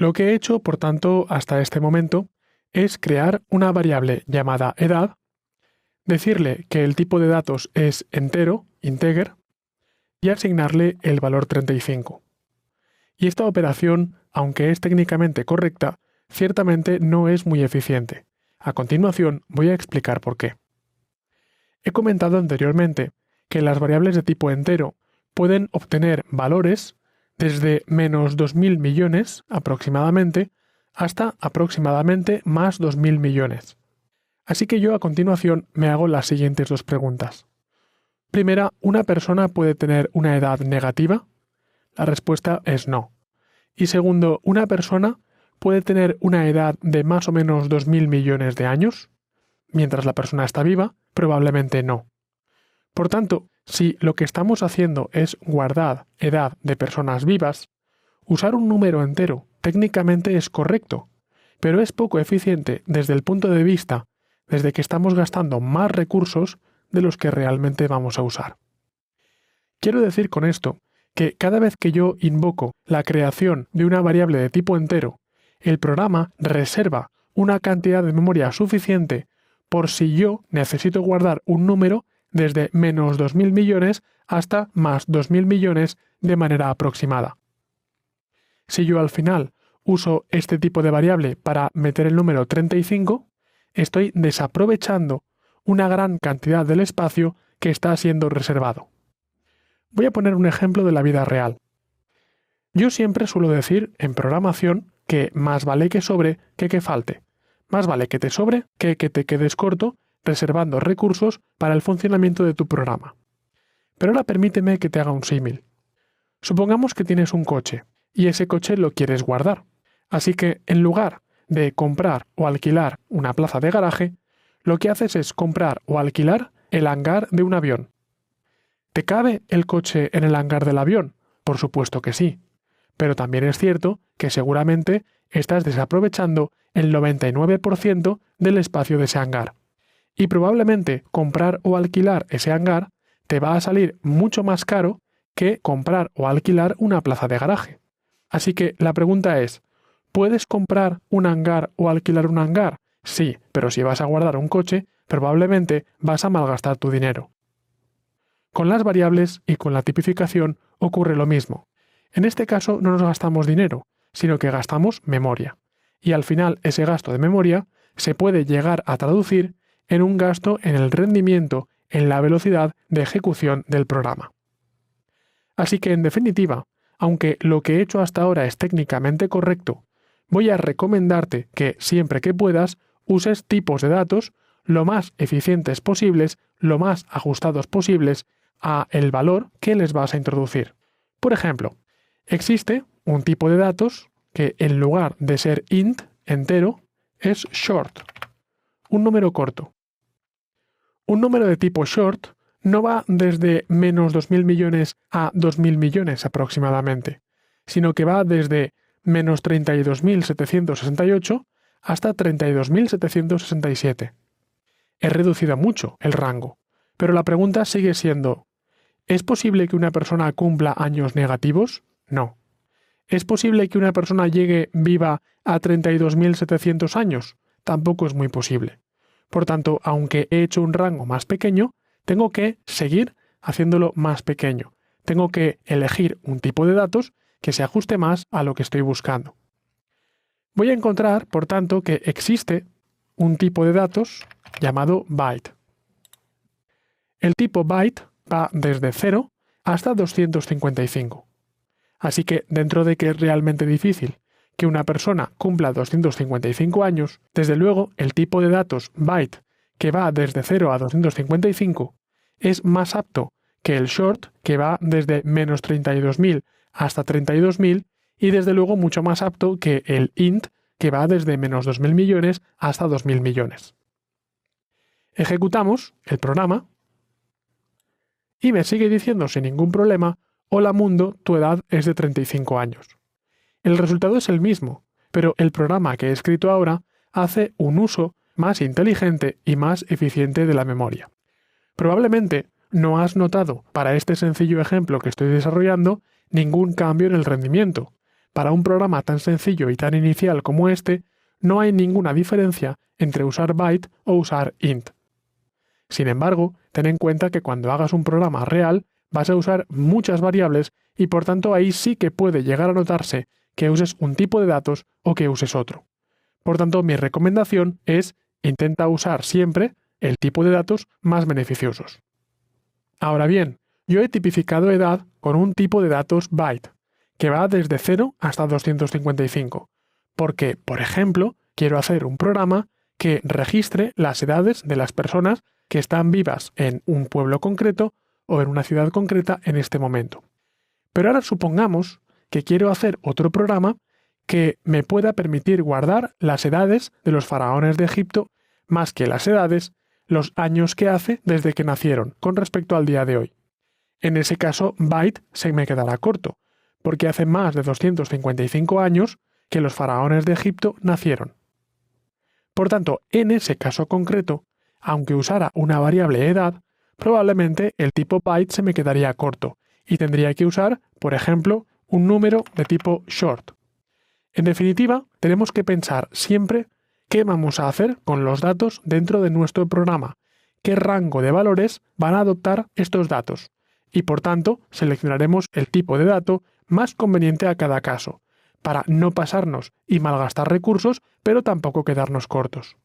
Lo que he hecho, por tanto, hasta este momento, es crear una variable llamada edad, decirle que el tipo de datos es entero, integer, y asignarle el valor 35. Y esta operación, aunque es técnicamente correcta, ciertamente no es muy eficiente. A continuación voy a explicar por qué. He comentado anteriormente que las variables de tipo entero pueden obtener valores desde menos 2.000 millones aproximadamente hasta aproximadamente más 2.000 millones. Así que yo a continuación me hago las siguientes dos preguntas. Primera, ¿una persona puede tener una edad negativa? La respuesta es no. Y segundo, ¿una persona puede tener una edad de más o menos 2.000 millones de años? Mientras la persona está viva, probablemente no. Por tanto, si lo que estamos haciendo es guardar edad de personas vivas, usar un número entero técnicamente es correcto, pero es poco eficiente desde el punto de vista desde que estamos gastando más recursos de los que realmente vamos a usar. Quiero decir con esto que cada vez que yo invoco la creación de una variable de tipo entero, el programa reserva una cantidad de memoria suficiente por si yo necesito guardar un número desde menos 2.000 millones hasta más 2.000 millones de manera aproximada. Si yo al final uso este tipo de variable para meter el número 35, estoy desaprovechando una gran cantidad del espacio que está siendo reservado. Voy a poner un ejemplo de la vida real. Yo siempre suelo decir en programación que más vale que sobre que falte. Más vale que te sobre que te quedes corto reservando recursos para el funcionamiento de tu programa. Pero ahora permíteme que te haga un símil. Supongamos que tienes un coche y ese coche lo quieres guardar. Así que en lugar de comprar o alquilar una plaza de garaje, lo que haces es comprar o alquilar el hangar de un avión. ¿Te cabe el coche en el hangar del avión? Por supuesto que sí. Pero también es cierto que seguramente estás desaprovechando el 99% del espacio de ese hangar. Y probablemente comprar o alquilar ese hangar te va a salir mucho más caro que comprar o alquilar una plaza de garaje. Así que la pregunta es, ¿puedes comprar un hangar o alquilar un hangar? Sí, pero si vas a guardar un coche, probablemente vas a malgastar tu dinero. Con las variables y con la tipificación ocurre lo mismo. En este caso no nos gastamos dinero, sino que gastamos memoria. Y al final ese gasto de memoria se puede llegar a traducir en un gasto en el rendimiento, en la velocidad de ejecución del programa. Así que, en definitiva, aunque lo que he hecho hasta ahora es técnicamente correcto, voy a recomendarte que siempre que puedas uses tipos de datos lo más eficientes posibles, lo más ajustados posibles a el valor que les vas a introducir. Por ejemplo, existe un tipo de datos que en lugar de ser int, entero, es short, un número corto. Un número de tipo short no va desde menos 2.000 millones a 2.000 millones aproximadamente, sino que va desde menos 32.768 hasta 32.767. He reducido mucho el rango, pero la pregunta sigue siendo, ¿es posible que una persona cumpla años negativos? No. ¿Es posible que una persona llegue viva a 32.700 años? Tampoco es muy posible. Por tanto, aunque he hecho un rango más pequeño, tengo que seguir haciéndolo más pequeño. Tengo que elegir un tipo de datos que se ajuste más a lo que estoy buscando. Voy a encontrar, por tanto, que existe un tipo de datos llamado byte. El tipo byte va desde 0 hasta 255. Así que, dentro de que es realmente difícil que una persona cumpla 255 años, desde luego el tipo de datos byte, que va desde 0 a 255, es más apto que el short, que va desde menos 32.000 hasta 32.000, y desde luego mucho más apto que el int, que va desde menos 2.000 millones hasta 2.000 millones. Ejecutamos el programa y me sigue diciendo sin ningún problema, hola mundo, tu edad es de 35 años. El resultado es el mismo, pero el programa que he escrito ahora hace un uso más inteligente y más eficiente de la memoria. Probablemente no has notado, para este sencillo ejemplo que estoy desarrollando, ningún cambio en el rendimiento, para un programa tan sencillo y tan inicial como este, no hay ninguna diferencia entre usar byte o usar int. Sin embargo, ten en cuenta que cuando hagas un programa real vas a usar muchas variables y por tanto ahí sí que puede llegar a notarse que uses un tipo de datos o que uses otro. Por tanto, mi recomendación es intenta usar siempre el tipo de datos más beneficiosos. Ahora bien, yo he tipificado edad con un tipo de datos byte, que va desde 0 hasta 255, porque, por ejemplo, quiero hacer un programa que registre las edades de las personas que están vivas en un pueblo concreto o en una ciudad concreta en este momento. Pero ahora supongamos que quiero hacer otro programa que me pueda permitir guardar las edades de los faraones de Egipto más que las edades, los años que hace desde que nacieron con respecto al día de hoy. En ese caso, byte se me quedará corto, porque hace más de 255 años que los faraones de Egipto nacieron. Por tanto, en ese caso concreto, aunque usara una variable edad, probablemente el tipo byte se me quedaría corto y tendría que usar, por ejemplo, un número de tipo short. En definitiva, tenemos que pensar siempre qué vamos a hacer con los datos dentro de nuestro programa, qué rango de valores van a adoptar estos datos, y por tanto seleccionaremos el tipo de dato más conveniente a cada caso, para no pasarnos y malgastar recursos, pero tampoco quedarnos cortos.